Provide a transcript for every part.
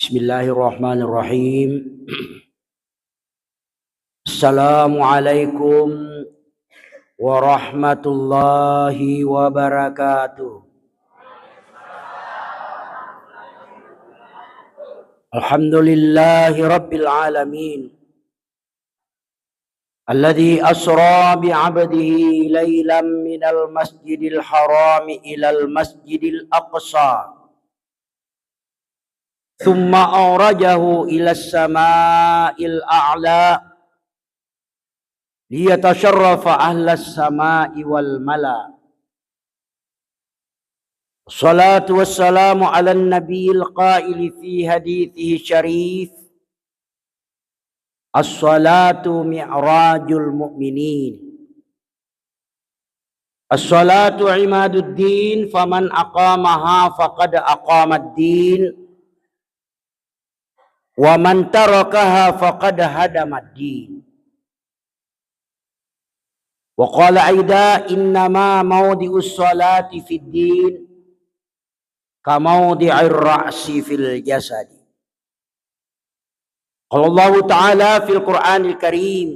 Bismillahirrahmanirrahim. Assalamualaikum warahmatullahi wabarakatuh. Alhamdulillahi rabbil alamin. Alladhi asra bi'abdihi laylan minal masjidil harami ilal masjidil aqsa. ثم أورجه إلى السماء الأعلى ليتشرف أهل السماء والملأ. الصلاة والسلام على النبي القائل في حديثه الشريف: الصلاة معراج المؤمنين. الصلاة عماد الدين، فمن أقامها فقد أقام الدين wa man tarakaha faqad hadamad din. Wa qala aida innama mawdi'us salati fid din ka mawdi'ir ra'si fil jasad. Qala Allah Ta'ala fil Qur'anil Karim: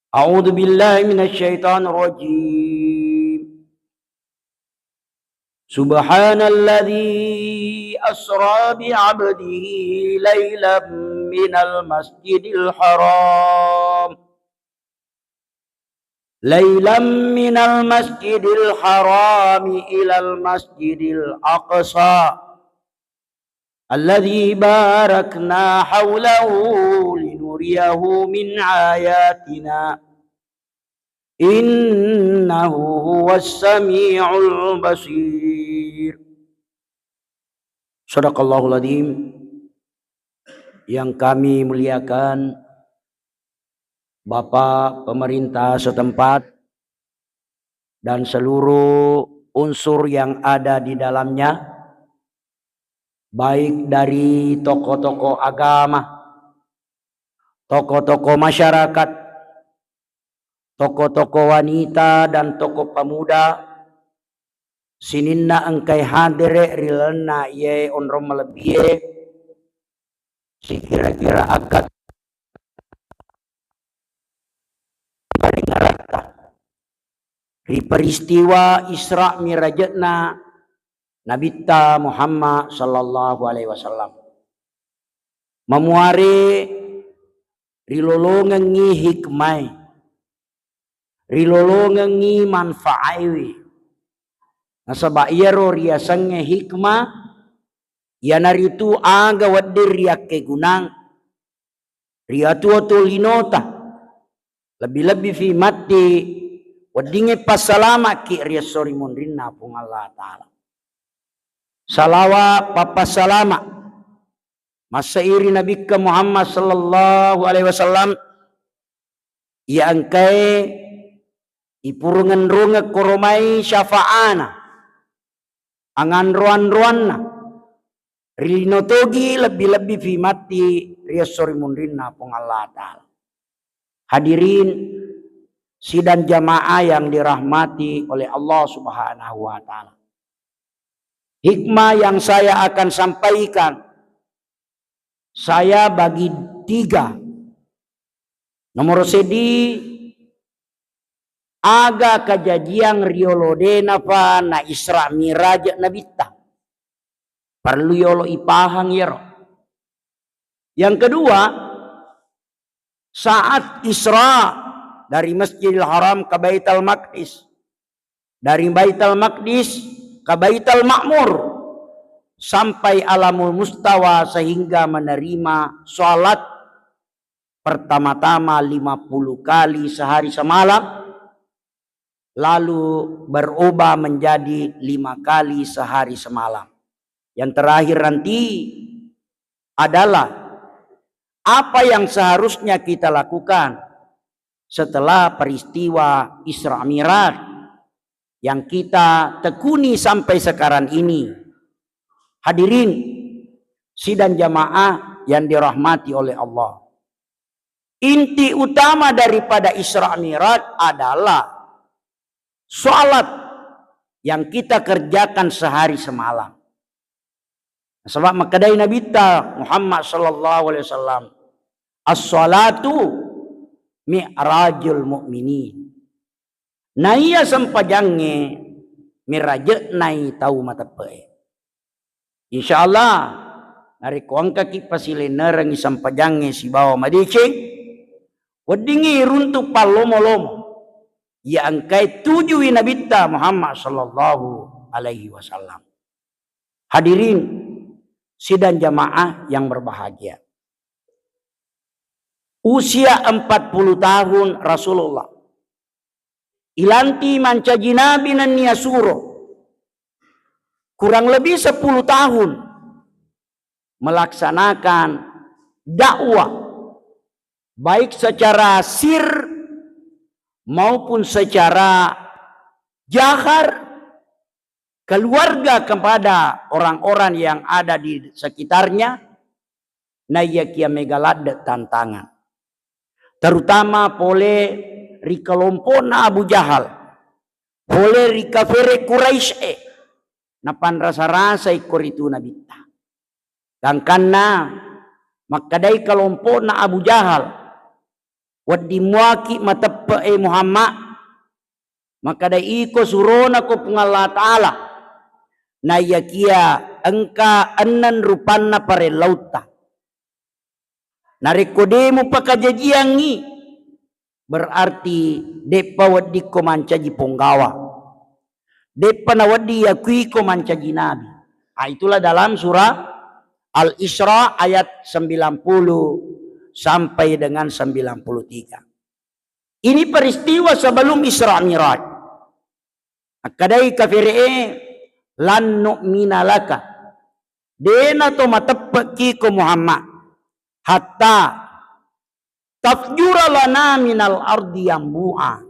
A'udzu billahi minasy syaithanir rajim. Subhanalladzi asra bi'abdihi laylan minal masjidil haram ilal masjidil aqsa alladzi barakna hawlahu linuriyahu min ayatina innahu huwas sami'ul basir. Shadaqallahul adzim. Yang kami muliakan Bapak pemerintah setempat dan seluruh unsur yang ada di dalamnya, baik dari tokoh-tokoh agama, tokoh-tokoh masyarakat, tokoh-tokoh wanita dan tokoh pemuda, sininna engkai hadire rilana ye onrom melebie si kira-kira akad paringarata di peristiwa Isra Mirajna Nabi ta Muhammad sallallahu alaihi wasallam memuari rilolongan ngi hikmah, rilolongan ngi manfaai. Nasaba iyaro riasange hikmah yanaritu aga wadir riake gunang riatu linota lebih-lebih fi mati wadinge pasalama ki riasori munrinna pung Allah Ta'ala salawa papasalama masairi Nabi ke Muhammad sallallahu alaihi wasallam ya angkai ipurungan runga koromai syafa'ana angan ruan-ruanna rilinotogi lebih-lebih fi mati riasori munrinna pung Allah Ta'ala. Hadirin sidang jamaah yang dirahmati oleh Allah Subhanahu wa Ta'ala. Hikmah yang saya akan sampaikan saya bagi 3. Nomor sedi aga kejadian riolode napa na Isra Miraj Nabita perlu yolo ipahang yero. Yang kedua, saat Isra dari Masjidil Haram ke Baitul Maqdis, dari Baitul Maqdis ke Baitul Ma'mur sampai alamul mustawa sehingga menerima sholat pertama-tama 50 kali sehari semalam, lalu berubah menjadi 5 kali sehari semalam. Yang terakhir nanti adalah apa yang seharusnya kita lakukan setelah peristiwa Isra Miraj yang kita tekuni sampai sekarang ini. Hadirin sidang jamaah yang dirahmati oleh Allah, inti utama daripada Isra Miraj adalah sholat yang kita kerjakan sehari semalam. Sebab makadai Nabi ta Muhammad sallallahu alaihi wasallam, as-salatu mi'rajul mu'minin. Naya sampajange miraje nai tahu matape. Insyaallah nari kuang kaki pasilener ngi sampajange si bawa madicing wedingi runtuk palomo-lomo ya angkai tujuh Nabi ta Muhammad sallallahu alaihi wasallam. Hadirin sidang jamaah yang berbahagia. Usia 40 tahun Rasulullah. Ilanti mancaji nabi nan niya suro. Kurang lebih 10 tahun melaksanakan dakwah baik secara sir maupun secara jahar keluarga kepada orang-orang yang ada di sekitarnya. Naya kia megalad tantangan. Terutama pole rika lompona Abu Jahal, pole rika fere Quraisy, napan rasa-rasa ikor itu Nabi ta. Dan karena makadai kalompona Abu Jahal, wadi muaki matepe Muhammad, makadai iko surona ko pung Allah Ta'ala, na yakia engka enan rupanna pare lauta. Narekodemu pakajajiangi berarti depa wadi ko mancaji ponggawa. Depa na wadi yakui ko mancaji nabi. Itulah dalam surah Al-Isra ayat 90 sampai dengan 93. Ini peristiwa sebelum Isra Miraj. Akadai kafir'e lan nu'mina laka. Dena to matapaki ko Muhammad. Hatta tafjura lana minal ardi yambu'a.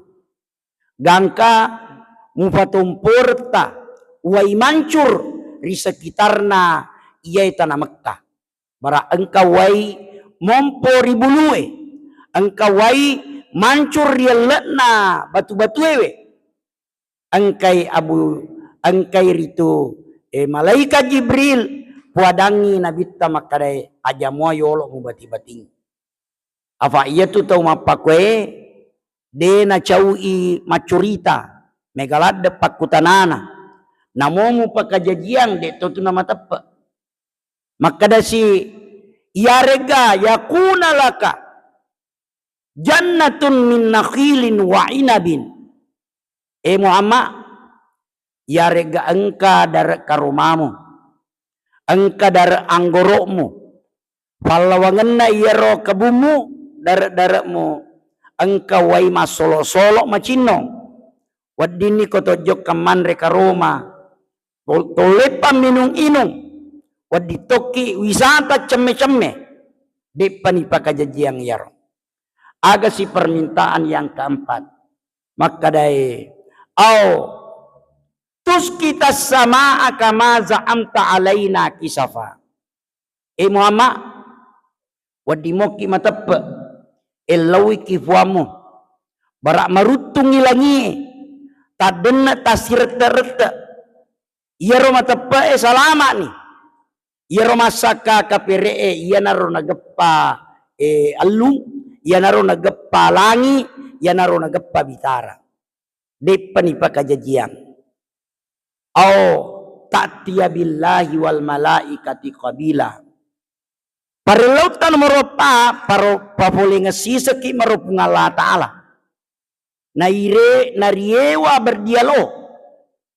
Gangka mufatumpurta wai mancur di sekitarna iyai tanah Mekkah. Bara engkau wai mompo ribulue. Engkau wai mancur rielna batu-batu ewe. Engkai ritu malaikat Jibril puadangi Nabi ta makadai aja moyo mu bati-bating. Apa iya tu tau mapakwe de na caui macurita megalad pakutanana namomu pakajajiang de tu nama tepe makada si yarega yakuna laka jannatun min nakhilin wa inabin. Muhammad yarega engka dar karumamu engka dar anggorokmu palawangenna yero kebumu darakmu engka wai masolo-solo macinong wadini kotojok kaman reka Roma tolepa minung-inung wadi toki wisata cemme-cemme depani pakajajiang yaro. Aga si permintaan yang keempat makadai tus kita sama kama za'amta alaina kisafa. Muhammad wadi moki matepe elawi kifuamu barak marutung ilangi tadena tasirta-reta iya roma tepe salama nih iya roma saka kapiree iya naro nagepa alung iya naro nagepa langi iya naro nagepa bitara depani pakajajiang ta'tiya billahi wal malaikati qabila. Parilautan meropa paro papole ngasisa ki marupung Allah Ta'ala. Nariewa berdialog.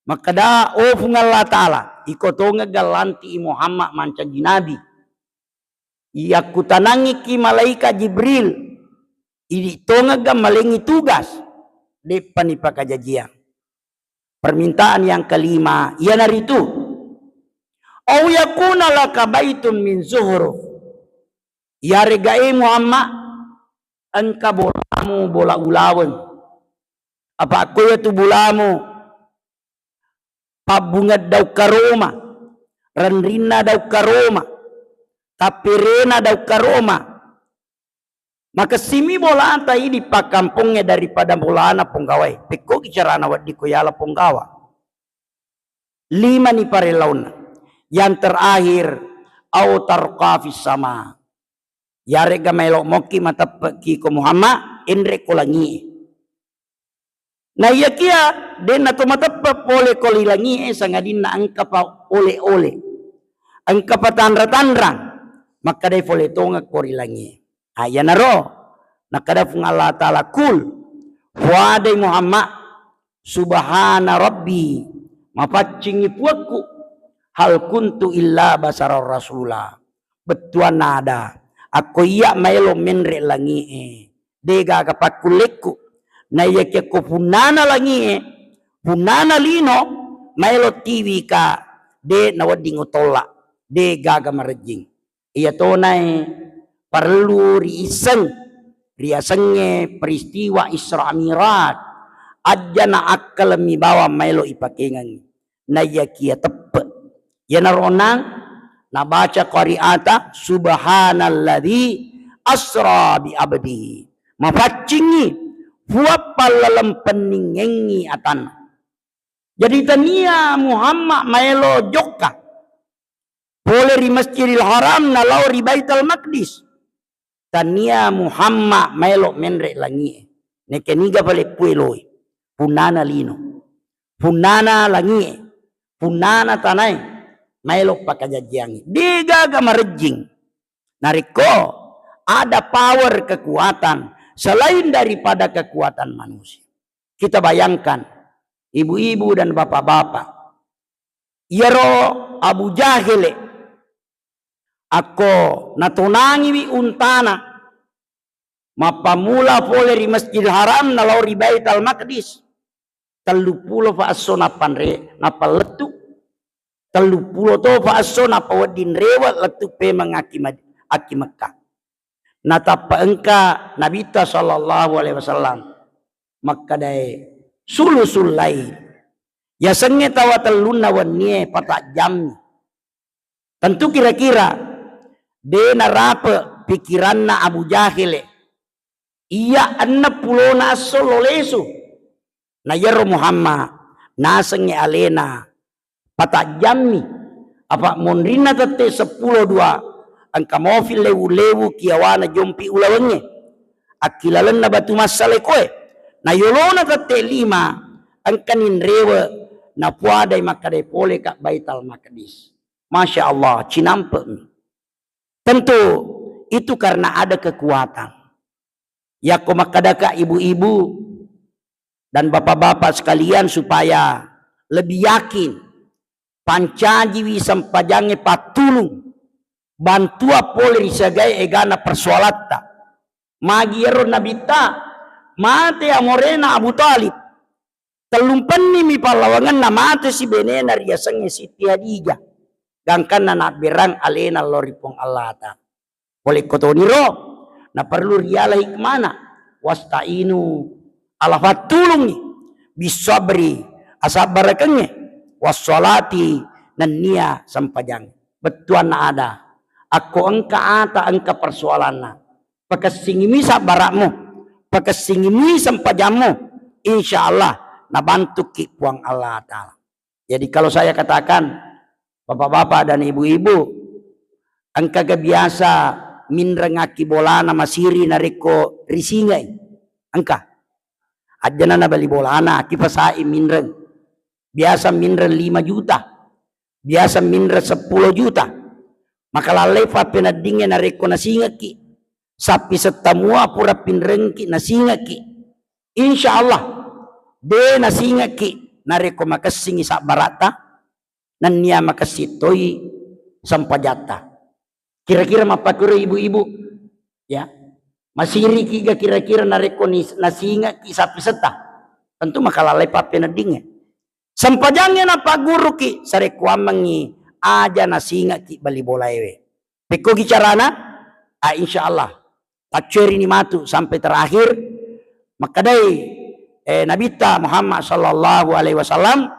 Makada fung Allah Ta'ala. Ikotonga galanti Muhammad mancaji nabi. Iya kutanangi ki malaikat Jibril. Ini tonga malengi tugas. Depani pakajajiang. Permintaan yang kelima, ia nari itu. Au yakuna laka baitun min zuhruf. Ya regai Muhammad, engka bolamu bola ulawan. Apa aku ya tu bolamu? Pabunga daw karoma, ranrina daw karoma, tapirena daw karoma. Maka simi bola antai di pakampungnya daripada bola anak penggawai. Peko kicarana wadi ko yala penggawa. 5 ni pare launa. Yang terakhir, au tarqa fis sama. Yare ga melok moki matapaki ko Muhammad indre ko langi. Na iya kia den na to matappa pole ko lilangi sangadin na angka pa ole-ole. Angka pa tanra-tanrang. Maka dai pole tonga ko lilangi. Aya naro nakada fung Allah taala kul wa dai Muhammad subhana rabbi mapaccingi puakku hal kuntu illa basarar rasula betuan nada aku iya mailo menre langi dega kapakulekku na yake ko punana langi punana lino mailo TV ka de nawading utola de gaga marejing iya tonai perlu riasenge peristiwa Isra Mi'raj aja na akal mi bawa mailo ipakengan na yakia tepe ya naronang na baca qari'ata subhanalladzi asra bi abdihi mafacingi fuapal lalam peningengi atan jadi tania Muhammad mailo jokka boleh di Masjidil Haram na lau di Baitul Maqdis tania Muhammad mailo menre langi nekeniga bale pueloi punana lino punana langi punana tanai mailo pakajajiangi diga gamarejing nariko ada power kekuatan selain daripada kekuatan manusia. Kita bayangkan ibu-ibu dan bapak-bapak yaro Abu Jahil ako natunangi wi untana mapamula pole di Masjidil Haram nalau di Baitul Maqdis 30 fa asso napanre napaletu 30 to fa asso napawadin rewat letu pe mangaki Mekah natapa engka Nabi sallallahu alaihi wasallam maka dai sulusul lail ya senge tawataluna wannie patak jam tentu kira-kira de narape pikiranna Abu Jahil iya 60 naso lolesu na yaro Muhammad nasenge alena patak jammi apa mondrina tete 10-2 angka mofil lewu-lewu kiawana jompi ulawannya akilalan na batu masale koe na yolona tete 5 angka ninrewe na puadai makadai pole kak Baitul Maqdis. Masya Allah cinampe tentu itu karena ada kekuatan ya komakadaka ibu-ibu dan bapak-bapak sekalian supaya lebih yakin pancajiwi sampajange patulung bantua pole risagai egana persoalatta magiero nabita mate amorena Abu Talib telumpenni mi palawangan na mate si benena riasange Siti Hadijah gangkan na berang alena loripong Allah ta boleh kotoniro na perlu riala hikmana wasta'inu ala fatulungi bisabri asabarakannya wassalati nan nia sampajang betuan na ada aku engka ata engka persoalanna pakasingimi sabarakmu pakasingimi sampajamu insyaallah na bantu ki puang Allah taala. Jadi kalau saya katakan bapak-bapak dan ibu-ibu angka biasa mindra ngaki bolana masiri nariko risingai angka ajana na bali bolana kipasai mindra biasa mindra 5 juta biasa mindra 10 juta maka lalefa penadingnya nariko nasingaki sapi setamua pura pinrengki nasingaki insyaallah de nasingaki nariko makasingi sak barata nan niya makasitoy sampajata kira-kira mapakure ibu-ibu ya masiri kiga kira-kira nareko nasinga ki sapi seta tentu makalalay pa pinadingnya sampajangnya na paguru ki sarekuamangi aja nasinga ki balibolaewe peko gicarana insyaallah paceri ni matu sampai terakhir makadai Nabita Muhammad sallallahu alaihi wasallam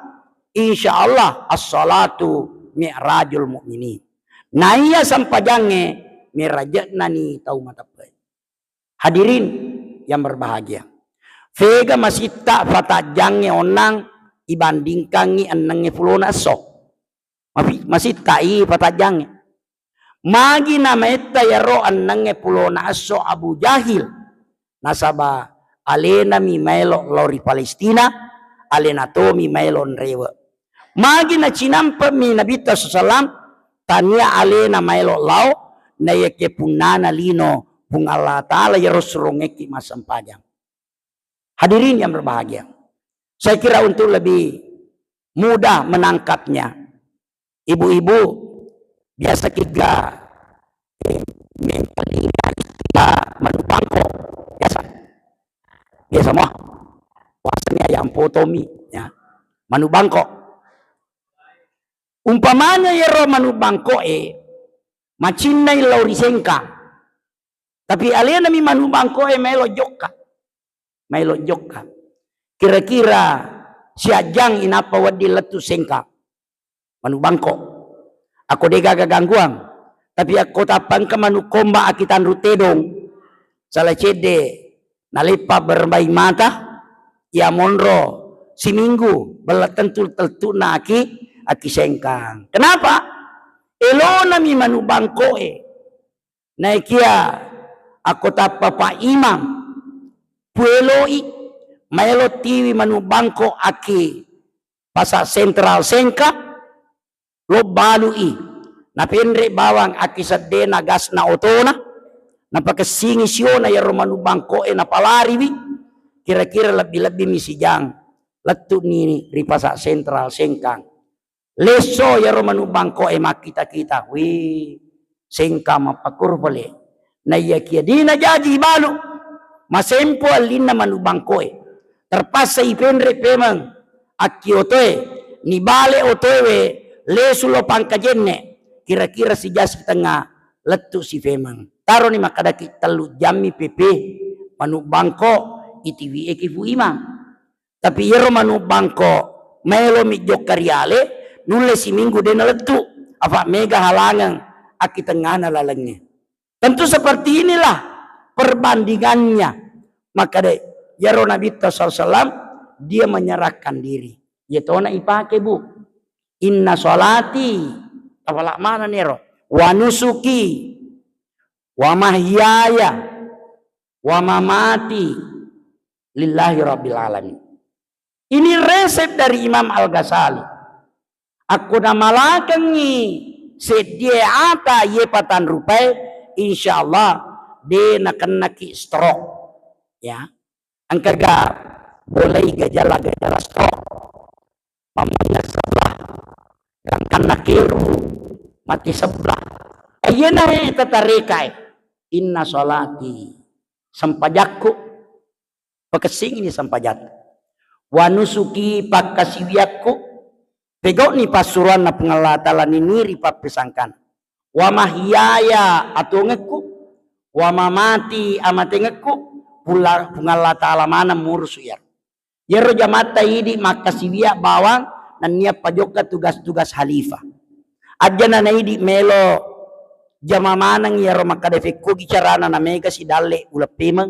insyaallah as-salatu mi'rajul mu'minin. Nah iya sampajange mirajatna ni tau matapai. Hadirin yang berbahagia. Vega masita fatajange onang ibandingkan ni anange fulona sok. masih tai patajang. Magi nama etta yaro annange pulo na aso Abu Jahil nasaba alena mi melo lori Palestina alena to mi melo nrewe. Magi na cinampa mi Nabi sallam tania alena melo lao na yeke punana lino pung Allah Ta'ala yaro surongeki masampajang. Hadirin yang berbahagia, saya kira untuk lebih mudah menangkapnya, ibu-ibu biasa kita manubangko biasa mah wasanya yang potomi ya manubangko umpamanya yero manubangko macinai lauri sengka tapi alena mi manubangko melo jokka kira-kira siajang inapa wadi letu sengka manubangko aku dega gangguan tapi aku tapang ke manukomba akitan rutedong salah cede nalipa bermain mata ya monro si minggu bela tentu na aki sengkang. Kenapa? Elona mi manubangko naikia aku tapa pa imam pueloi maelo tiwi manubangko aki pasar sentral sengka lo balui napendre bawang aki sadena gas na otona napakasingi siona ya romanu bangko napalariwi kira-kira lebih-lebih misijang letu ni ripasa sentral sengkang leso ya romanu bangko makita-kita wi sengka mapakur boleh na iya kia dina jaji balu masempo alina manu bangko terpaksa ipendre pemang aki otoe ni bale otoe lesu lo pangkajenne kira-kira si jas tengah letu si femang taro ni makadaki telu jami pepe manu bangko itiwi ekifu imam tapi yero manu bangko melo mi jokariale nule si minggu dena letu apa mega halangan aki tengah lalangnya tentu seperti inilah perbandingannya maka de yero Nabi sallallahu dia menyerahkan diri yetona ipake bu inna sholati awalak mana nero wa nusuki wa mahyaya wa mamati lillahi rabbil alamin. Ini resep dari Imam Al-Ghazali. Aku nama lakengi sedia ata ye patan rupai insyaallah de nakenaki stroke ya angkaga boleh gejala-gejala stroke pamanya sebelah yang kena kiru mati sebelah ayeuna tatarekai inna sholati sampajakku pakesing ini sampajat wa nusuki pakasiwiakku pegok ni pasuruan na pengalatala niniri papesangkan wa mahyaya atungekku wa mamati amatengekku pula pengalatala mana mursu ya yero jamata idi makasiwia bawang nan niya pajoka tugas-tugas halifah aja na idi melo jamamanang yero makadefekko gicarana na mega si dalle ulap pemang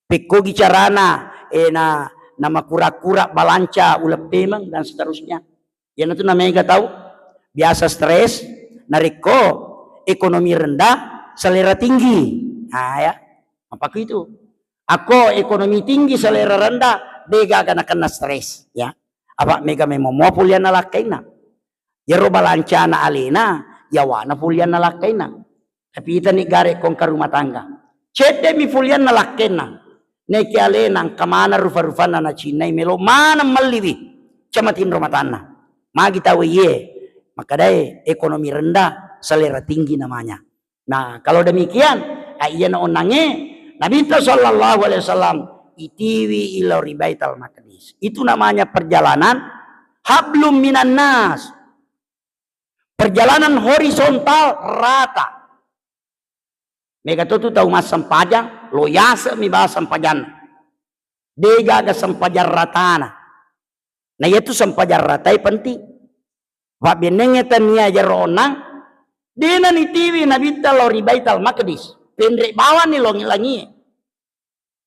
pekko gicarana na makura-kura balanca ulap pemang dan seterusnya yan itu na mega tahu biasa stres nariko ekonomi rendah selera tinggi nah ya apa itu aku ekonomi tinggi selera rendah bega kena stres ya apa mega memomo pulian nalakaina yero balanca na alena yawana pulian nalakaina tapi ita ni gare kong karumah tangga cede mi pulian nalakaina neki alena kamana rufa-rufana na cinai melo mana meliwi camatin rumah tanah magi tahu ye maka dai ekonomi rendah selera tinggi namanya. Nah kalau demikian iya na onange Nabi sallallahu alaihi wasallam itiwi ila Baitul Maqdis itu namanya perjalanan hablum minan nas perjalanan horizontal rata mega tutu tahu mas sampajang loyasa mi bahasa sampajan dega ga sampajar ratana nah itu sampajar ratai penting wa benenge tania jaronang dena ni tiwi Nabi talori Baitul Maqdis pendre bawa ni longi-langi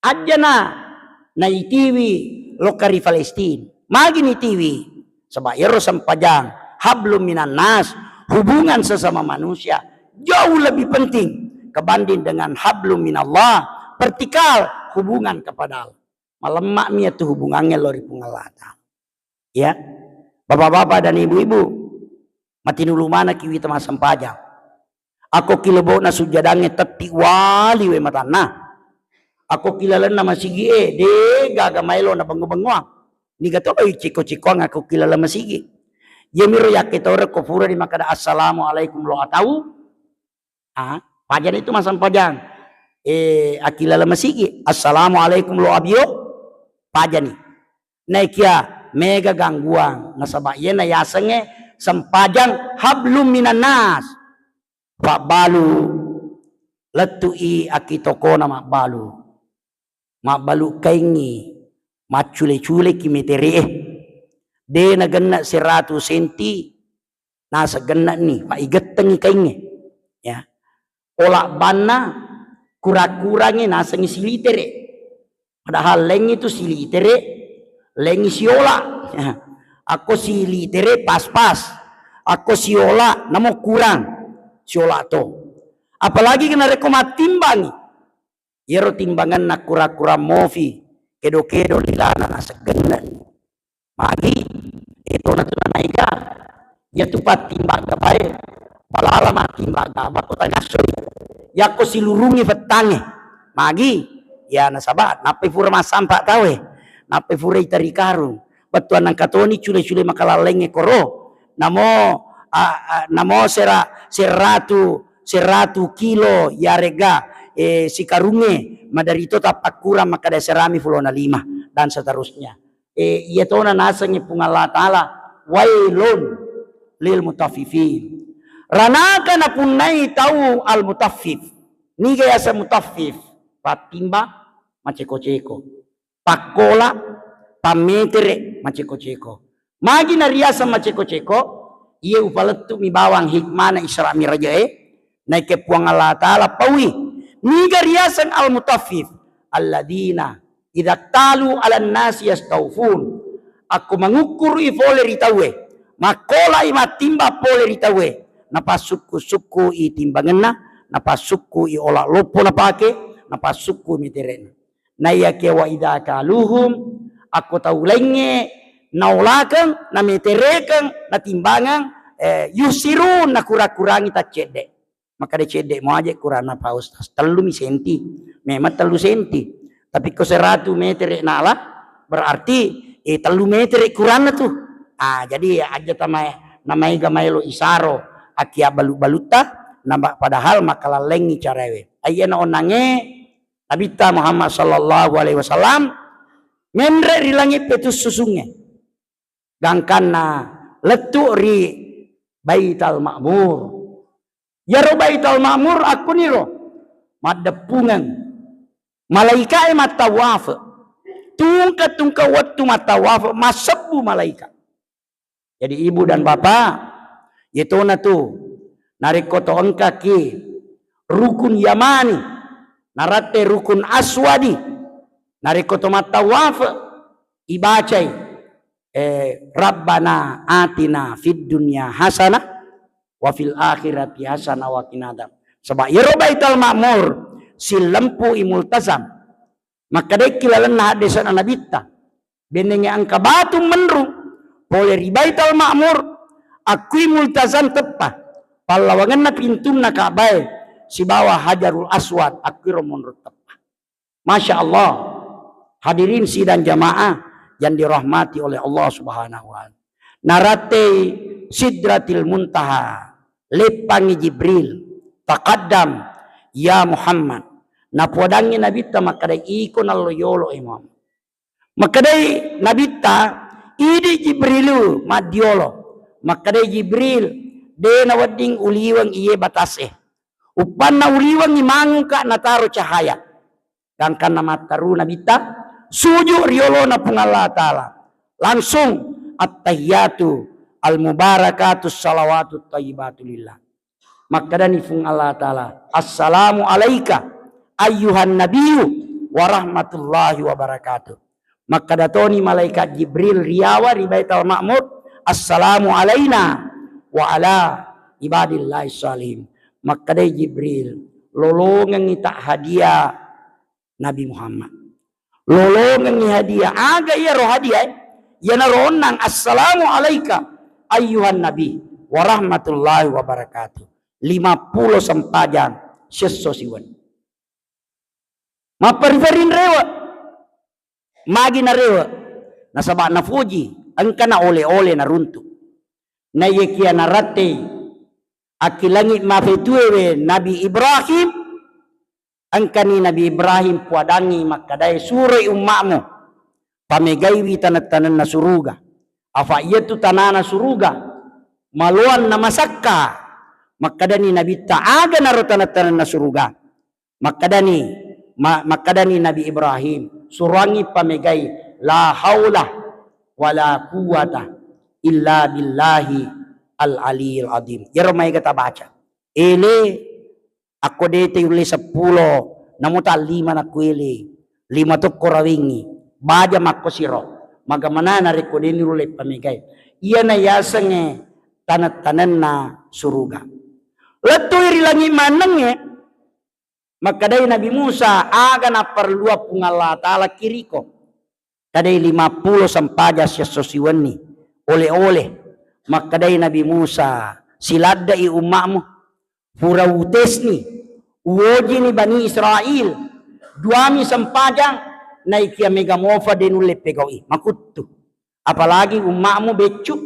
aja na itiwi lokari Palestin magi ni tiwi sebab yero sampajang hablum minan nas, hubungan sesama manusia jauh lebih penting kebanding dengan hablum minallah, vertikal hubungan kepada Allah. Malemak mia tu hubungannya lori pungalata. Ya, bapak-bapak dan ibu-ibu, mati dulu mana kiwi teman sempajang. Aku kilebo na sujadange tepi wali we matana. Aku kilala na masigi de gaga mailo na bangu-banguang. Ni gato ay ciko-cikoang aku kilala masigi. Yemiro yakitore kofura di makada assalamualaikum lo atau. Pajan itu masam pajang. Akilala masigi assalamualaikum lo abio. Pajan ni. Naikia mega gangguan nasabaya na yasange sempajang hablum minan nas. Pak balu letui akitoko na mak balu kaingi macule-cule kimetere de na ganna 100 senti nasa ganna ni paigeteng kaingi ya olak banna kura-kurangnya nasa ngisilitere padahal leng itu silitere leng siola ya. Aku silitere pas-pas aku siola namo kurang siola to apalagi kena rekomat timbangi yero timbangan na kura-kura mofi kedo-kedo lilana nasa gendan magi itu na tunanaiga ya tupat timbaga bae palala ma timbaga bako tangasuri ya ko silurungi fetange magi ya nasabat nape fura masampa tawe nape fura itari karung batuan nang katoni cule-cule makalalenge koro namo seratu kilo yarega si karunge madarito tapak kurang maka serami fulona 5 dan seterusnya ia tona nasanya pungallah ta'ala wailun lil mutaffifin ranaka na punai tahu al mutaffif ni gaya sa mutaffif patimba maceko-ceko pakola pametere maceko-ceko magi na riasa maceko-ceko ia upaletu mi bawang hikmana isra miraja naik ke puang Allah ta'ala pawi niga riasan al mutaffif alladina idza talu ala nasi yastaufun aku mengukur ifole ritawe makola imatimba pole ritawe napasuku i timbangenna napasuku i ola lopo napake napasuku miterena na yake wa idza kaluhum aku tahu lenge naulakan na meterekan na timbangan yusirun na kura-kurangi tak cedek maka de cedek mau aja kurana paus 3 senti memang 3 senti tapi ko 100 meter nala berarti 3 meter kurana tuh jadi aja namai gamailo isaro akia baluta nambah padahal maka lengi carewe ayeuna onange nabita Muhammad sallallahu alaihi wasallam memre rilangi petus susungnya gangkana letu ri Baital Ma'mur ya ro Baital Ma'mur aku niro madepungan malaika matawaf tungka waktu matawaf masabu malaika jadi ibu dan bapak itu na tu narikoto engka ki rukun yamani narate rukun aswadi narikoto matawaf ibacai Rabbana atina fid dunya hasanah wa fil akhirati hasanah wa qina adzab. Sebab yero Baitul Ma'mur si lempu imultazam. Maka de kilalan hadisan nabita. Benenge angka batu menru pole ri Baitul Ma'mur aku multazam tepa. Pallawangan na pintumna Ka'bah si bawah Hajarul Aswad aku menurut tepa. Masya Allah hadirin sidang jamaah yang dirahmati oleh Allah Subhanahu wa ta'ala. Narate Sidratil Muntaha lepangi Jibril taqaddam ya Muhammad napodangi nabita makadai iko naloyolo imam makadai nabita idi Jibrilu madiolo makadai Jibril de nawading uliwang iye batase upan na uliwang imanguka nataro cahaya gangkan namataru nabita suju riolo na pungallah ta'ala langsung at-tahiyyatu al-mubarakatus salawatut tayyibatu lillah maka dan ifung Allah ta'ala assalamu alaika ayyuhan nabiyyu warahmatullahi wabarakatuh maka datoni malaikat Jibril riawa di Baitul Ma'mur assalamu alaina wa ala ibadillahi salim. Maka dai Jibril lolongan ita hadiah Nabi Muhammad. Lolongan ni hadiah aga ya roh hadiah ya naronang assalamu alaika ayyuhan nabi wa rahmatullahi wa barakatuh. 50 sempajang sesosiwan. Maparifarin rewa magi na rewa nasaba na fuji angka na ole-ole na runtu na yekia na rate akilangit mafetuewe Nabi Ibrahim angka ni Nabi Ibrahim puadangi makadai surai ummamu pamegaiwi tanat-tanan na suruga afa iyatu tanana suruga maluan na masakka makadani Nabi ta'aga naro tanat-tanan na suruga makadani Nabi Ibrahim surangi pamegai la haula wala quwata illa billahi al-aliyil adim. Yaro may kata baca ele ako dete uli 10 namuta 5 na kuili 5 to korawingi baja makko siro magamana na rekodeni uli pamegai iya na yasange tanat-tanan na suruga letu irilangi manenge makadai Nabi Musa aga na perlua pungala ta'ala kiriko kadai 50 sampaja siya sosiwani oleh-oleh makadai Nabi Musa silada i umakmu pura utes ni uoji ni Bani Israel duami sampajang na ikia mega mofa denule pegawi makutu apalagi umakmu becu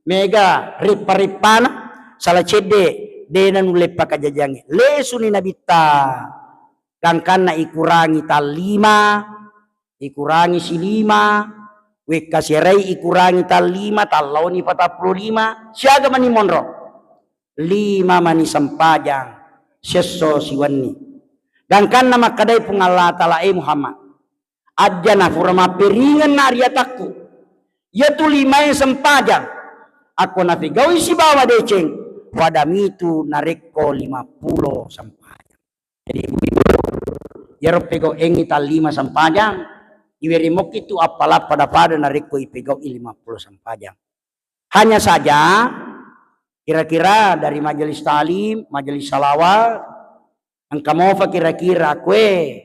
mega ripa-ripana salah cede denan ule pakajajange lesu ni nabita kangkan na ikurangi tal 5 ikurangi si 5 weka serai ikurangi tal 5 talau ni 45 siaga mani monro 5 mani sampajang seso siwani kangkan na makadai pungala talae Muhammad aja na furama peringan na ariataku yaitu 5 yang sampajang aku na figawi si bawa deceng wadamitu nareko 50 sampajang. Jadi ibu yaro pego engi tal 5 sampajang iwerimok itu apalah pada nareko ipego 50 sampajang. Hanya saja kira-kira dari majelis talim, majelis salawat angka mofa kira-kira kue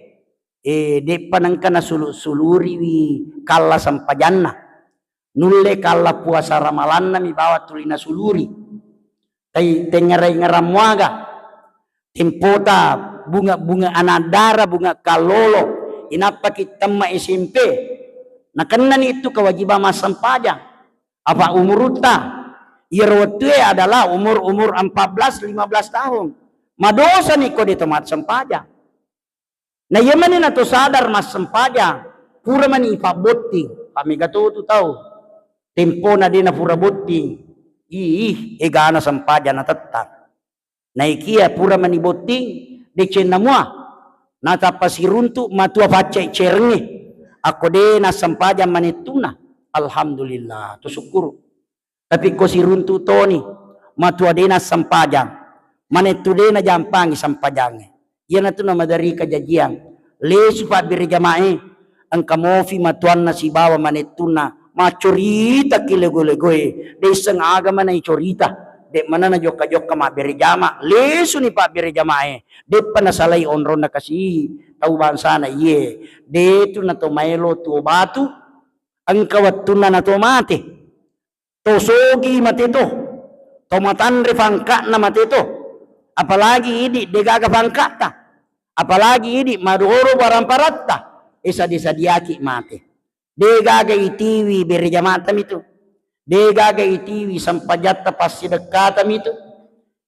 depan angka na suluri wi kalla sampajanna nulle kalla puasa ramalanna mi bawa tulina suluri tengerai muaga tempota bunga anadara bunga kalolo inapa kita ma SMP nah kanan itu kewajiban mas sampajang apa umurta irwatue adalah umur 14-15 tahun madosa nih kode tomat sampajang nah yemani na to sadar mas sampajang pura mani ipaboting kami gato tu tahu tempo na din na pura boting egana sampaja na tatang naikia pura maniboting decen namua natapasiruntu matua pace cerenge ako de na sampaja manituna alhamdulillah to syukur tapi ko siruntu toni matua de na sampajang manetu de na jampangi sampajange yana tu na madari kajajian lesu pa birjamae ang kamofi matuan na si bawa manituna macorita kilego-legoe deseng agama na icorita de mana na joka-joka ma berjama lesu ni pak berjamae de panasalai onro na kasi tau bangsa na iye de tu na to maelo tu batu ang kawatuna na to mate to sogi mate to matanre fangka na mate to apalagi ini de gaga fangka ta apalagi ini madoro baramparatta esa disadiaki mate degaga itiwi berjamatam itu degaga itiwi sampajata pasti dekatam itu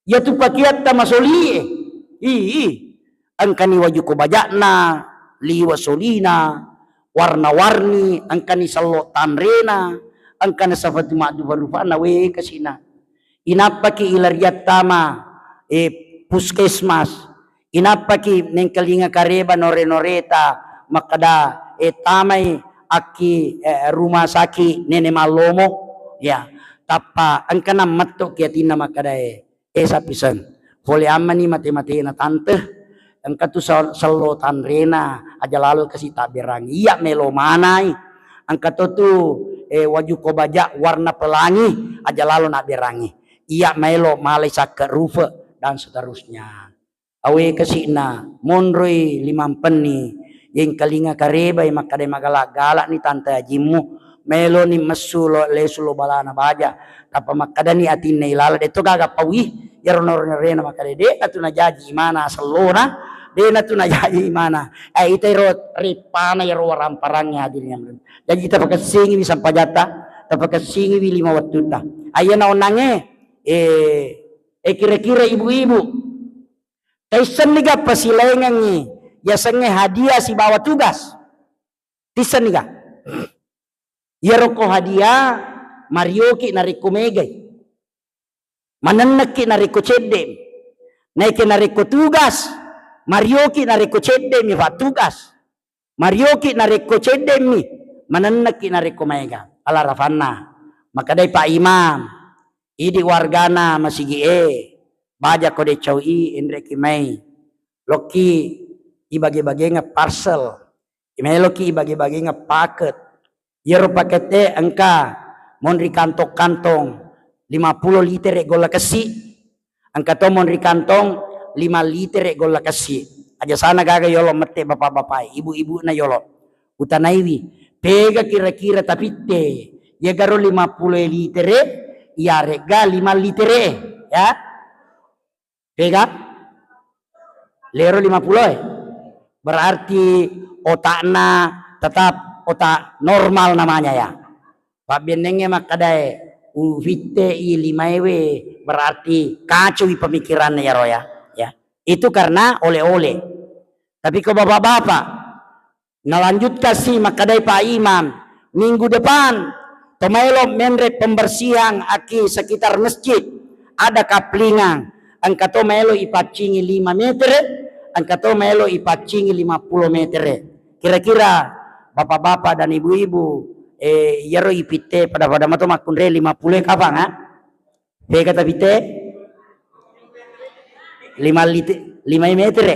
ya tu pakiatta masolie angkani wajuko bajakna liwa solina warna-warni angkani sallo tanrena angkana safatu ma'du barufana we kasina inapaki ilariat tama puskesmas inapaki nengkalinga kareba nore-noreta makada tamai aki rumah sakit nenek malomo ya tapa angkana matto kiatina makadae esa pisan pole amani mate-mate na tante angka tu sallo tanrena aja lalu kasih taberang iya melo manai angka tu waju ko baja warna pelangi aja lalu nak berangi ia melo malai sakit rufe dan seterusnya. Awe kesina monroi limampeni yang kalinga kareba yang makade magala-galak ni tante ajimu melo ni mesulo lesulo balana baja tapa makada ni atin ilala deto gaga pawi yaronor rena makade de atuna jaji mana selona de natuna jaji mana ite ro ripana yaro ramparangnya hadirnya jadi kita pakai singi bisa pajata pakai singi wi 5 waktu ta ayana onange kira-kira ibu-ibu taisen niga pasilengan ni biasanya hadiah si bawa tugas tisan niga yaroko hadiah marioki nariko megai mananaki nariko cedem naiki nariko tugas marioki nariko cedem mi tugas marioki nariko cedem mi mananaki nariko mega ala rafanna maka dai Pak Imam idi wargana masigi baja kode cawi indre kimai loki ibagi-bagi nga parcel imai loki ibagi-bagi nga paket yero pakete angka monri kantong-kantong 50 liter gola kasi angka to monri kantong 5 liter gola kasi aja sana gaga yolo mete bapak-bapak ibu-ibu na yolo utanaiwi pega kira-kira tapi te ya garo 50 liter ya rega 5 liter ya pega lero 50 berarti otakna tetap otak normal namanya ya Pak Benengnya makadai uvitte i 5 berarti kacau pemikirannya ya roya ya itu karena oleh-oleh tapi ke bapak-bapak nalanjut kasih makadai Pak Imam minggu depan tomelo menre pembersihan aki sekitar masjid ada kaplingan angka to melo ipacingi 5 meter angka to melo ipacingi 50 meter kira-kira bapak-bapak dan ibu-ibu yaro ipite pada mato makunre 50 kapan ha pega tapite 5 meter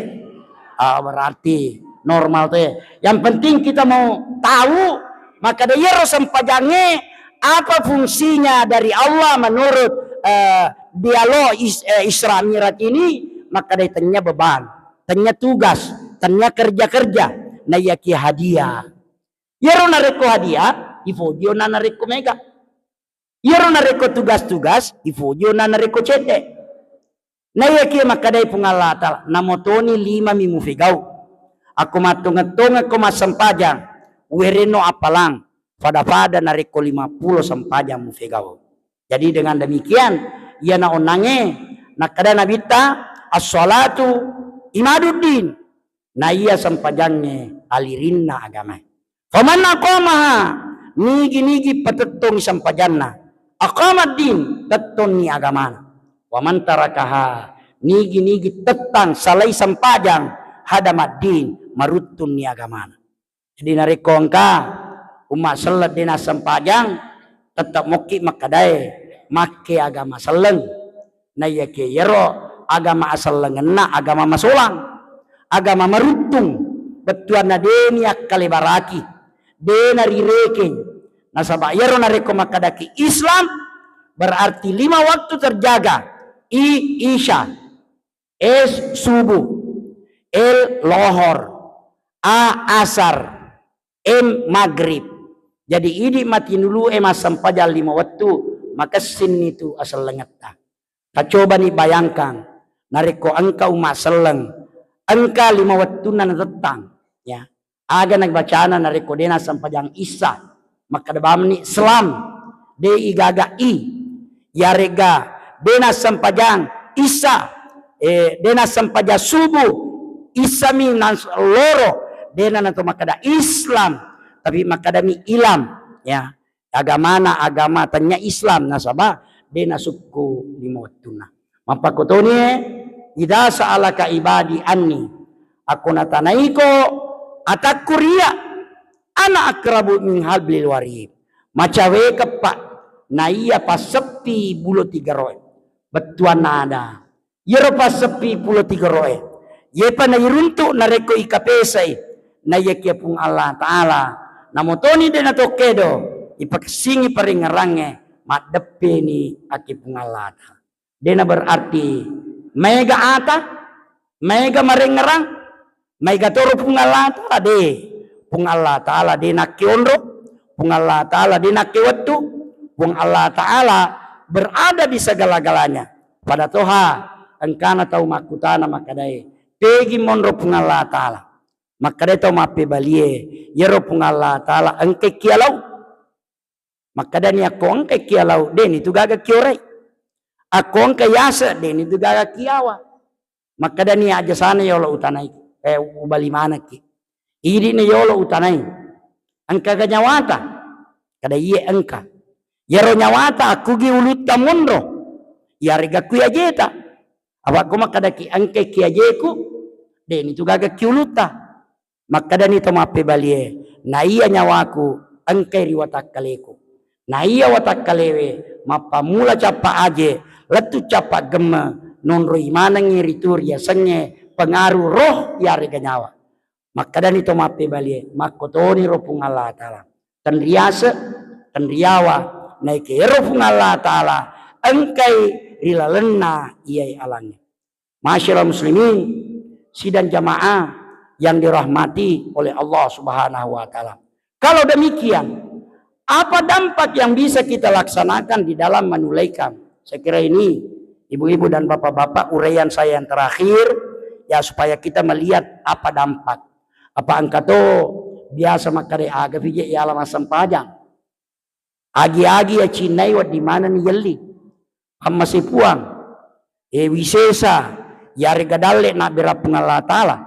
berarti normal tuh yang penting kita mau tahu maka dia yaro sempajange apa fungsinya dari Allah menurut dialog Isra Mi'raj ini maka dia tanya beban tanya tugas tanya kerja-kerja na yaki hadiah yaro nareko hadiah ifodio na nareko mega yaro nareko tugas-tugas ifodio na nareko cete na yaki maka dia pungalata namotoni 5 mimufigau aku matung-tung aku masampajang wereno apalang pada nareko 50 sampajang mufigau jadi dengan demikian ia na onange nakada nabita as-salatu imaduddin na iya sampajangnya alirinna agama faman aqamaha nigi patetong sampajanna aqamad din tetong ni agama waman tarakaha nigi tetang salai sampajang hadamad din marutun ni agama jadi nareko angka umat salat dina sampajang tetap moki makadai make agama seleng na yake yero agama asal lengena agama masulang agama merutung betuan na denia kalibaraki dena rireken nasaba yero nareko makadaki Islam berarti 5 waktu terjaga isya subuh lohor asar maghrib jadi ini mati dulu mas sampajal 5 waktu maka sin itu asal lengeta coba nih bayangkan nareko angka umat seleng angka 5 waktu na tetang ya aga nagbacana nareko dena sampajang isa maka dabamni Islam de igaga yarega dena sampajang isa dena sampaja subuh isa mi loro dena nato makada Islam tapi makadami ilam ya agama tanya Islam nasaba dena suku 5 waktuna mapakotoni ida sa'alaka ibadi anni aku natanaiko atakuria ana akrabu min hablil warib macawe kepak na iya pasepi bulu 3 roe betuan nada yero pasepi bulu 3 roe yepa na yiruntuk nareko ikapesai na yekia pung Allah Ta'ala namotoni dena tokedo ipaksingi paringarange madepeni aki pungalata Dena berarti mega ata, mega marengerang, mega toro pung Allah Ta'ala de. Pung Allah Ta'ala dena kionro, pung Allah Ta'ala dena kewatu, pung Allah Ta'ala berada di segala-galanya. Pada toha engkana tau makutana makadai. Pegi monro pung Allah Ta'ala. Makadai tau mape balie, yero pung Allah Ta'ala engke kialau. Makadani aku engke kialau, den itu gaga kiorai. Aku engke yasa, den itu gaga kiawa. Makadani aja sana yolo utanai. Ubali mana ki. Ini ne yolo utanai. Engka ganyawata. Kada iye engka. Yero nyawata aku gi ulutta monro. Yarega kuya jeta. Awak makada ki engke kiajeku. Den itu gaga kiuluta. Makadani to mape balie. Na iya nyawaku engke riwatak kaleku. Na iya watak kalewe mapamula capa aje letu capa gema nonro imana ngiritur ya senge pengaruh roh yarega nyawa. Makadani to mape balie makotoni roh pung Allah Ta'ala. Tan riasa tan riawa naike roh pung Allah Ta'ala engkai rilalena iyai alangnya. Masyaallah muslimin sidang jamaah yang dirahmati oleh Allah Subhanahu wa Ta'ala. Kalau demikian, apa dampak yang bisa kita laksanakan di dalam menunaikan? Saya kira ini ibu-ibu dan bapak-bapak uraian saya yang terakhir ya supaya kita melihat apa dampak. Apa angkato biasa makare aga vije ya lama sampajang. Agi-agi ya cinai wat di mana ni yelli. Amma sepuang. Wisesa ya regadalle na berapung Allah Ta'ala.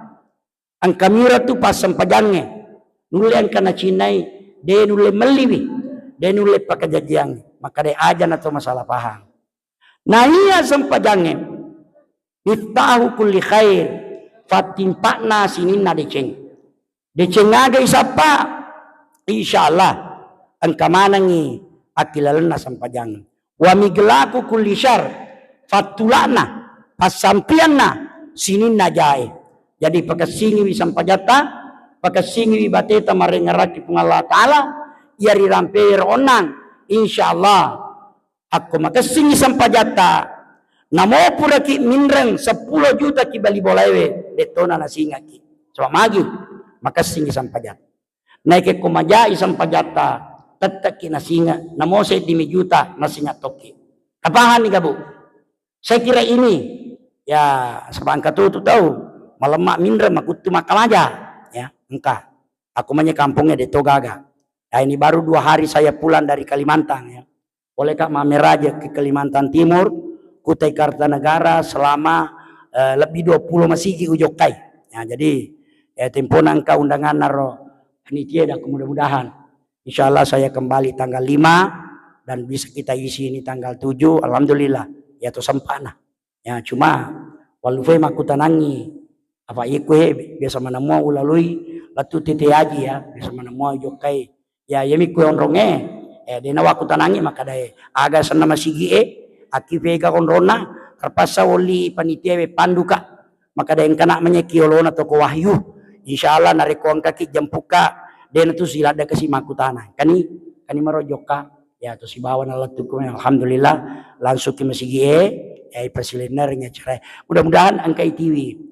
Ang kamera tu pas sampajangnya. Nulian kana cinai de nule meliwi, de nule pakajajiang, maka de aja nato masalah paham. Nah iya sampajangnya, miftahu kulli khair, fatimpakna sinin na deceng aga isapa, insyaallah engka manangi akilalana sampajang. Wa miglaku kulli syar, fatulana pasampianna sinin na jae. Jadi pakasingi wisampajata. Pakasingi bateta marengaraki pung Allah Ta'ala yari rampeir onang insyaallah aku makasingi sampajata namo pura ki minreng 10 juta ki bali bolewe detona nasinga ki coba magi makasingi sampajata naike kumajai sampajata tetek ki nasinga namo 1 juta nasinga toki kapahan nih gabu. Saya kira ini ya sebangka tutu tahu malemak minreng makutu makamaja ya engkau aku punya kampungnya di Togaga. Nah, ini baru 2 hari saya pulang dari Kalimantan ya. Oleh Kak Mameraja ke Kalimantan Timur, Kutai Kartanegara selama lebih 20 masigi ujokai. Ya, jadi ya temponan ka undangan naro ini tiada mudah-mudahan. Insyaallah saya kembali tanggal 5 dan bisa kita isi ini tanggal 7. Alhamdulillah ya to sempana. Ya cuma walufe makutanangi apa ikwe biasa mana mau ulalui latu tete aji ya biasa mana mau jokai ya yemi kue onronge dena waku tanangi maka dai aga sana masigi aki vega onrona terpaksa woli panitia panduka maka dai kana menyeki olona toko wahyu insyaallah nareko kaki jampuka dena tu silada kasi makutana kani marojoka ya tu si bawa nalatu alhamdulillah langsung ke masigi presidenernya cerai mudah-mudahan angka TV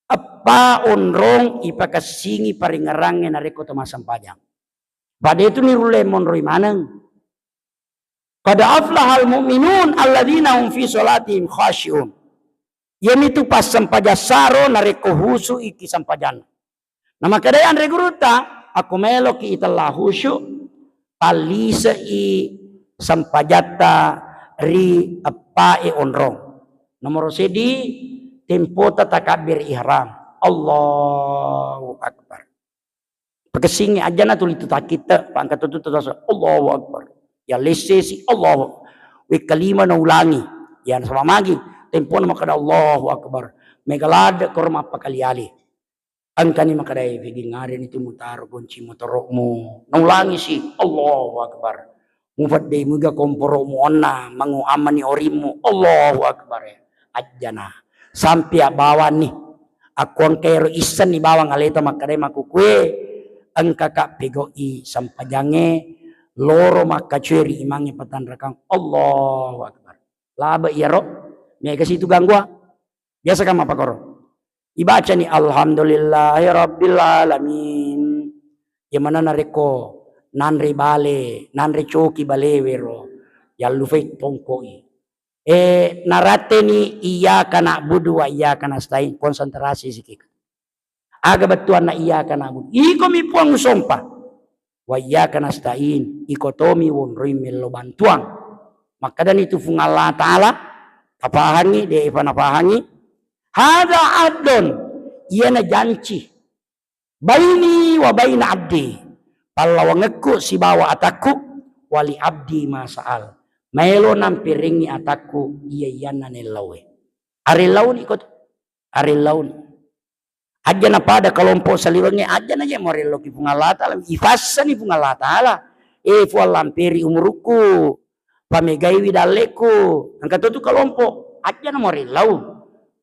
apa onrong ipakasingi paringarangnya nareko tomasang pajang. Pada itu nirule monroi maneng. Kada aflahal mu'minun alladzina hum fi sholatihim khashi'un. Yemitu pas sampajasaro nareko husu iki sampajan. Nama kadayan reguruta aku meloki italla husu palisa i sampajata ri apae onrong. Nomor sedi tempota takabir ihram Allahu Akbar pakasingi aja na tulit kita pangkat tutu Allahu Akbar ya lesesi Allahu we kalima na ulangi yan sama magi tempo na makada Allahu Akbar megalada korma pakaliali angkani makadai figi ngarin itu mutar gonci motorokmu na ulangi si Allahu Akbar mufad dei muga komporo mu onna mangu amani orimu Allahu Akbar ya ajana sampai bawa nih aku angkero isan nih bawang aleta makare makukue engka kak pegoi sampajange loro maka ceri imangi patan rekang Allahu Akbar laba iya ro mega situ gangguan biasa kan apa koro ibaca nih alhamdulillahirabbil alamin ya mana nareko nanre bale nanre coki balewero yallu fai tongkoi narate ni iyyaka na'budu wa iyyaka nasta'in konsentrasi sikit aga batuan na iyyaka na'budu iko mi puang sompa wa iyyaka nasta'in iko tomi won rimelo bantuan maka dan itu fung Allah taala papahangi de panapahangi hada adon iya na janci baini wa baina abdi pallawangku si bawa ataku wali abdi masaal maelo nam piringi ataku iya yana nelawe ari laun ikut ari laun aja na pada kelompok saliwangi aja na je morelo ki pungala taala ifassa ni pungala taala fu lampiri umuruku pamegai widaleku angkat tu kelompok aja na morelo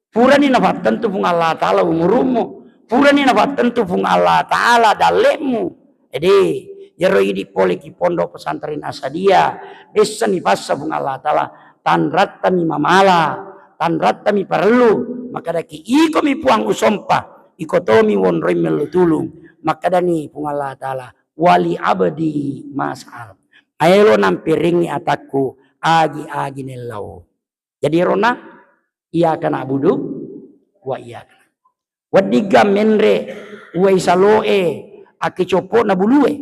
pura ni nafat tentu pungala taala umurumu pura ni nafat tentu pungala taala dalemu ede jero idi pole ki pondok pesantren Asadia desa ni fassa pungala taala tanrat tami mamala tanrat tami perlu maka daki iko mi puang usompa ikotomi won remel tulung maka dani pungala taala wali abdi masal aelo nampiringi ataku agi nelau jadi rona iya kana abudu wa iya wadiga menre wa isaloe akicopo na bulue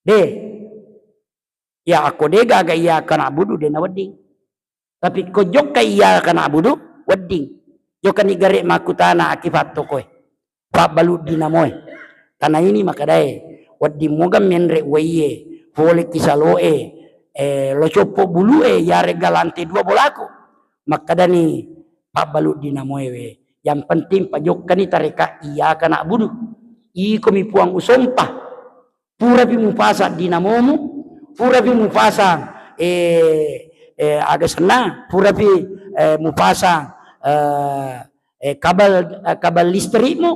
de ya aku dega ga iya kana abudu de na wading tapi ko jokka iya kana abudu wading jokan igare makutana akifat tokoe pa balu dinamoy tanah ini makadae waddi mogam menre waye pole kisaloe lo copo bulue yare galante dua bolaku makadani pa balu dinamoy we yang penting pajokkan tareka iya kana budu iko mi puang usompa pura bi mufasa dinamomu pura bi mufasa aga sana pura bi mufasa kabel listrikmu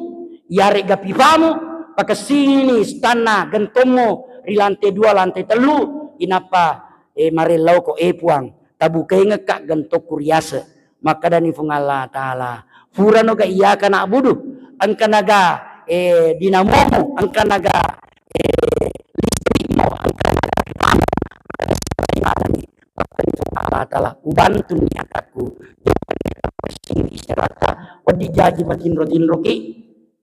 yare gapipamu pakai sini istana gentomo di lantai 2 lantai 3 inapa marelau ko puang tabukai ngekak gentok kuriase maka dani fungala taala furano ga iya kana abudu angkanaga dinamomu angkanaga listrikmu angkanaga pipamu maka dani fungala taala ubantu niataku istirata wadi jaji batinro ki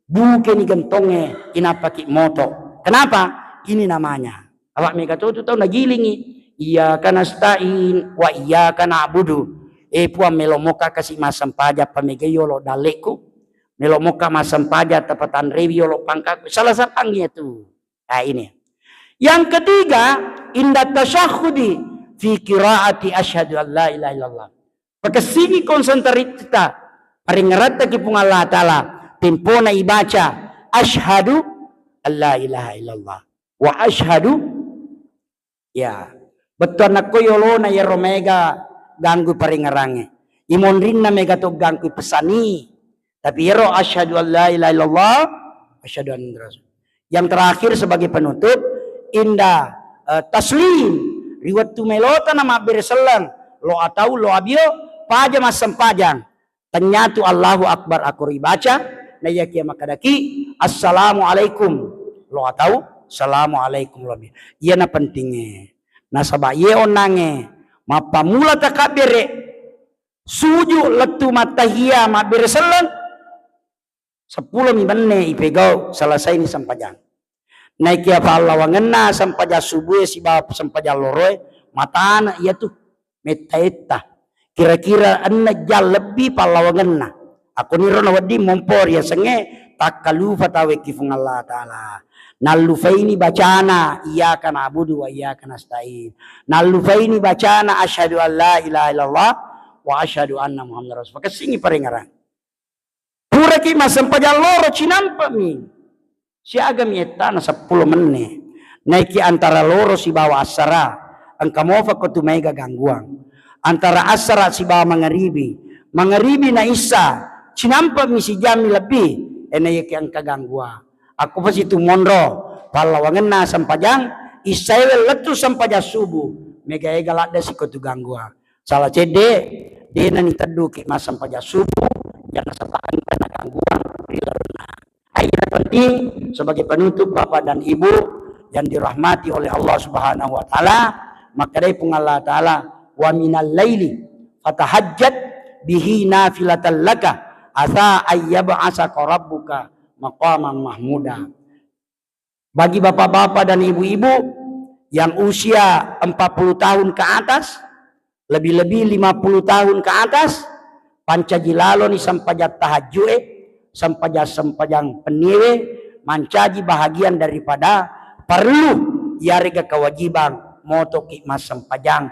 buke ni gentongnya inapa ki moto kenapa ini namanya awak mega tu tahu nagilingi iya kana stain wa iya kana abudu puang melomoka kasih masam paja pamega yolo daleku melomoka masam paja tepatan rewi yolo pangkaku salah sapangnya tu nah ini yang ketiga inda tasyahudi fi qiraati asyhadu an la ilaha illallah pakasini konsentrasi kita paring ngerata ki pungala taala tempona ibaca asyhadu alla ilaha illallah wa asyhadu ya betul nak koyolona ya romega ganggu paring ngerange imonrinna mega to ganggu pesani tapi yero asyhadu alla ilaha illallah asyhadu anna rasul yang terakhir sebagai penutup inda taslim riwat tu melota nama berselang lo atau lo abio paja masam pajang ternyata Allahu Akbar aku ribaca na yaki makadaki assalamualaikum lo atau assalamualaikum lo iya na pentingnya na sabaye onange mapamula takabere suju letu matahia mabere selang 10 mibane ipegau selesai ni sampajang naik ya Allah wangena sampaja subuh si bab sampaja loroy matana iya tuh metaeta kira-kira anna jal lebih palawangan aku niro na wadi mompor ya senge takalu fatawe kifung Allah taala nalufaini bacana iyyaka na'budu wa iyyaka nasta'in nalufaini bacana asyhadu an la ilaha illallah wa asyhadu anna muhammadar rasul pakesingi parengaran pura ki masam pajaloro cinampa mi si agam yeta na 10 menit naiki antara loro si bawa asara angka mofa ko tumega gangguan antara asara si bawa mangaribi na isa cinampa misi jami lebih enayaki angka gangguan aku pas itu mondro palawangan na sampajang isaiwe letu sampaja subuh mega egalak dasi ko tu gangguan Salah cede dena ni teduh ki masam paja subuh jangan sepakan kena gangguan perilaku. Ayat penting sebagai penutup Bapak dan Ibu yang dirahmati oleh Allah Subhanahu wa taala, maka dari pun Allah taala wa minal laili fatahajjat bihi nafilatan laka asa ayyab'asaka rabbuka maqaman mahmuda. Bagi bapak-bapak dan ibu-ibu yang usia 40 tahun ke atas, lebih-lebih 50 tahun ke atas, pancajilalo ni sampajat tahajud sampajang peniwe mancaji bahagian daripada perlu yarega kewajiban motoki mas sampajang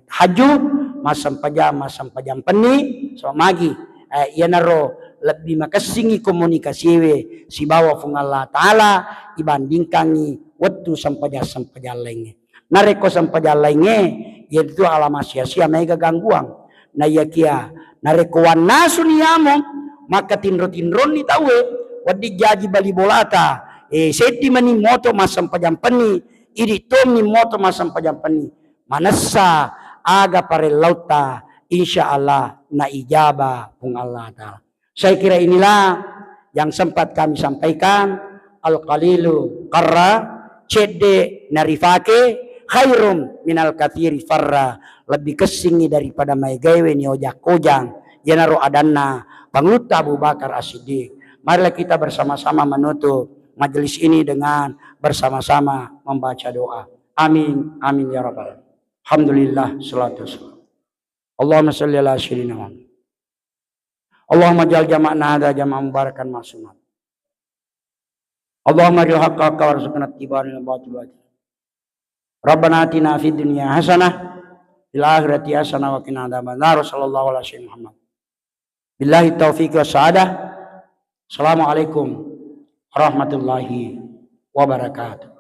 tahajud mas sampajang peni so magi ia naro lebih makasingi komunikasi si bawa fung Allah taala dibandingkan ni waktu sampajang lainnya nareko sampajang lainnya yaitu alama sia-sia mega gangguan na yakia nareko wanasu niyamo maka tinro-tinron ni tawe wadi jaji bali bolata seti mani moto masam pajam peni idi tom ni moto masam pajam peni manasa aga pare lauta insyaallah na ijabah pung Allah taala. Saya kira inilah yang sempat kami sampaikan. Al qalilu qarra cede narifake khairum minal kathiri farra, lebih kesingi daripada mai gawe ni ojak-ojang yenaro adanna Panglutah Abu Bakar As-Siddiq. Marilah kita bersama-sama menutup majelis ini dengan bersama-sama membaca doa. Amin, amin ya rabbal alamin. Alhamdulillah, salatu wassalam. Allahumma shalli ala sayyidina Muhammad. Allahumma jal jama'na hadza jama'an mubarakan ma'sumat. Allahumma ril haqqa warzuqna ittiba'al batil. Rabbana atina fid dunya hasanah fil akhirati hasanah wa qina adzabannar. Sallallahu alaihi wasallam. Billahi taufiq wa sa'adah. Assalamualaikum warahmatullahi wabarakatuh.